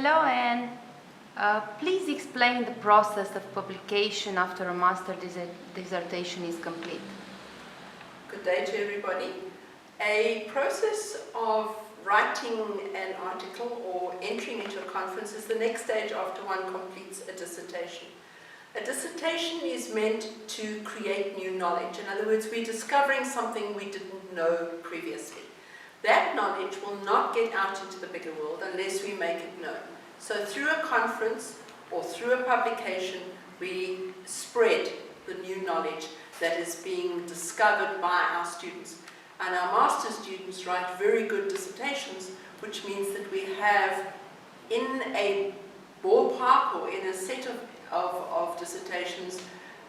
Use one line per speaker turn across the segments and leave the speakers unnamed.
Hello, and please explain the process of publication after a master dissertation is complete.
Good day to everybody. A process of writing an article or entering into a conference is the next stage after one completes a dissertation. A dissertation is meant to create new knowledge. In other words, we're discovering something we didn't know previously. That knowledge will not get out into the bigger world unless we make it known. So through a conference or through a publication, we spread the new knowledge that is being discovered by our students. And our master's students write very good dissertations, which means that we have in a ballpark or in a set of dissertations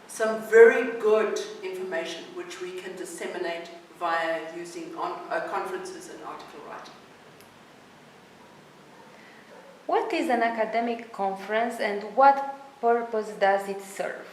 some very good information which we can disseminate via using conferences and article writing.
What is an academic conference and what purpose does it serve?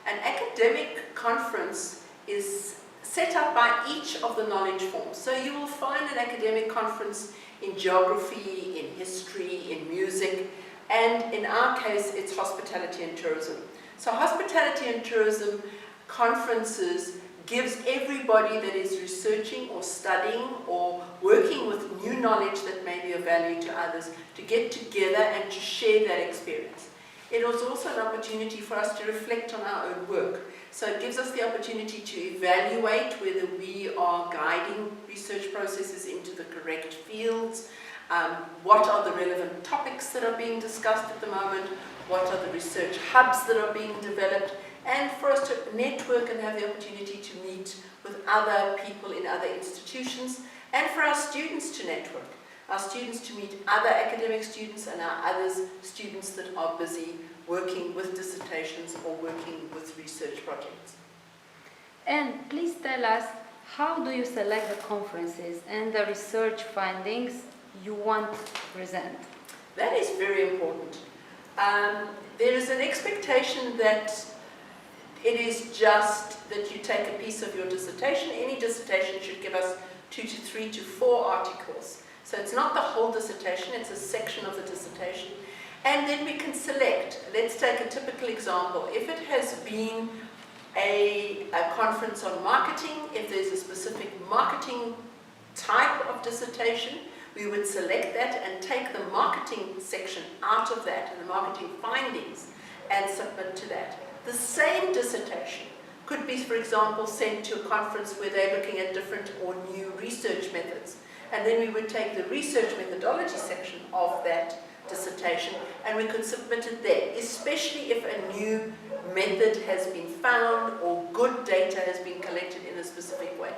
An academic conference is set up by each of the knowledge forms. So you will find an academic conference in geography, in history, in music, and in our case it's hospitality and tourism. So hospitality and tourism conferences gives everybody that is researching or studying or working with new knowledge that may be of value to others to get together and to share that experience. It is also an opportunity for us to reflect on our own work. So it gives us the opportunity to evaluate whether we are guiding research processes into the correct fields, what are the relevant topics that are being discussed at the moment, what are the research hubs that are being developed, and for us to network and have the opportunity to meet with other people in other institutions, and for our students to network, our students to meet other academic students and our other students that are busy working with dissertations or working with research projects.
And please tell us, how do you select the conferences and the research findings you want to present?
That is very important. There is an expectation that it is just that you take a piece of your dissertation. Any dissertation should give us 2 to 3 to 4 articles. So it's not the whole dissertation, it's a section of the dissertation. And then we can select. Let's take a typical example. If it has been a conference on marketing, if there's a specific marketing type of dissertation, we would select that and take the marketing section out of that and the marketing findings and submit to that. The same dissertation could be, for example, sent to a conference where they're looking at different or new research methods. And then we would take the research methodology section of that dissertation and we could submit it there, especially if a new method has been found or good data has been collected in a specific way.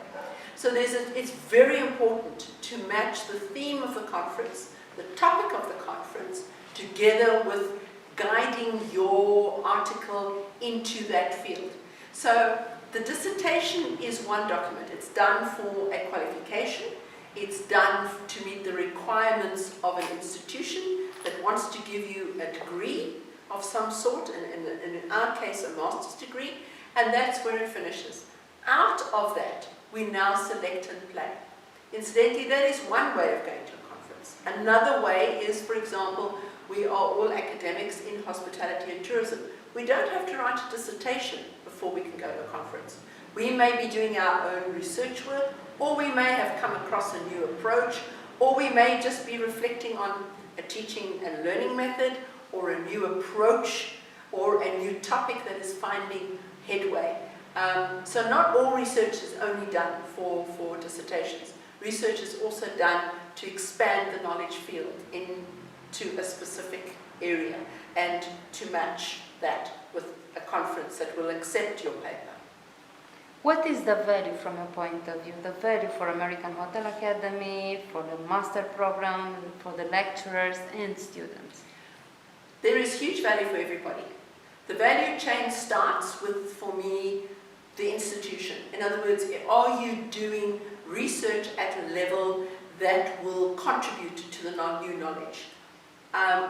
So it's very important to match the theme of the conference, the topic of the conference, together with guiding your article into that field. So the dissertation is one document. It's done for a qualification. It's done to meet the requirements of an institution that wants to give you a degree of some sort, and in our case a master's degree, and that's where it finishes. Out of that, we now select and play. Incidentally, that is one way of going to a conference. Another way is, for example, we are all academics in hospitality and tourism. We don't have to write a dissertation before we can go to a conference. We may be doing our own research work, or we may have come across a new approach, or we may just be reflecting on a teaching and learning method, or a new approach, or a new topic that is finding headway. So not all research is only done for dissertations. Research is also done to expand the knowledge field into a specific area and to match that with a conference that will accept your paper.
What is the value from your point of view? The value for American Hotel Academy, for the master program, for the lecturers and students?
There is huge value for everybody. The value chain starts with, for me, the institution. In other words, are you doing research at a level that will contribute to the new knowledge?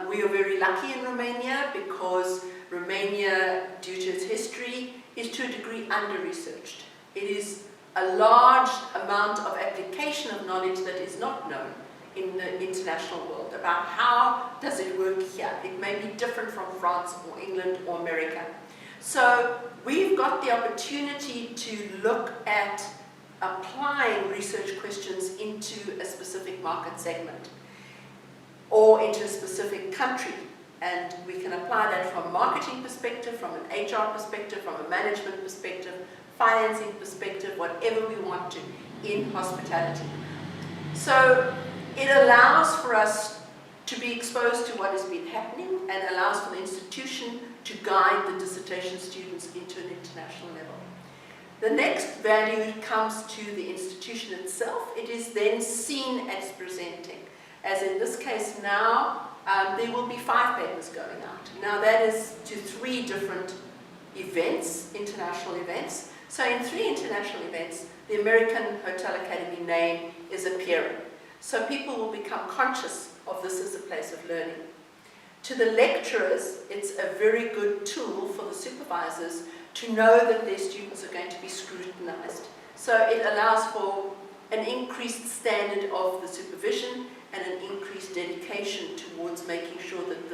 We are very lucky in Romania because Romania, due to its history, is to a degree under-researched. It is a large amount of application of knowledge that is not known in the international world, about how does it work here. It may be different from France or England or America. So we've got the opportunity to look at applying research questions into a specific market segment or into a specific country. And we can apply that from a marketing perspective, from an HR perspective, from a management perspective, financing perspective, whatever we want to, in hospitality. So it allows for us to be exposed to what has been happening and allows for the institution to guide the dissertation students into an international level. The next value comes to the institution itself. It is then seen as presenting. As in this case now, there will be 5 papers going out. Now that is to 3 different events, international events. So in 3 international events, the American Hotel Academy name is appearing. So people will become conscious of this as a place of learning. To the lecturers, it's a very good tool for the supervisors to know that their students are going to be scrutinized. So it allows for an increased standard of the supervision and an increased dedication towards making sure that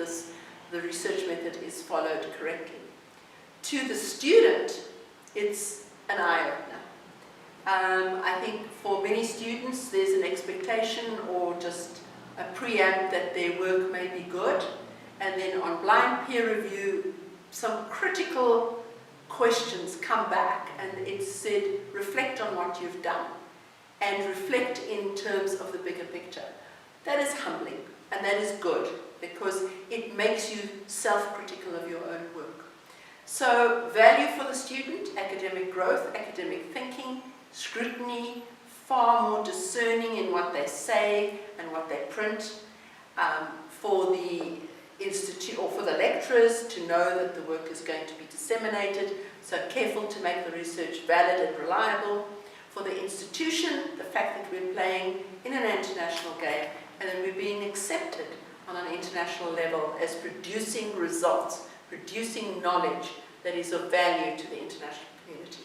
the research method is followed correctly. To the student, it's an eye-opener. I think for many students there's an expectation or just a preamp that their work may be good, and then on blind peer review some critical questions come back and it's said reflect on what you've done and reflect in terms of the bigger picture. That is humbling and that is good because it makes you self-critical of your own work. So value for the student, academic growth, academic thinking, scrutiny, far more discerning in what they say and what they print. For the institute or for the lecturers to know that the work is going to be disseminated, so careful to make the research valid and reliable. For the institution, the fact that we're playing in an international game and that we're being accepted on an international level as producing results, producing knowledge that is of value to the international community.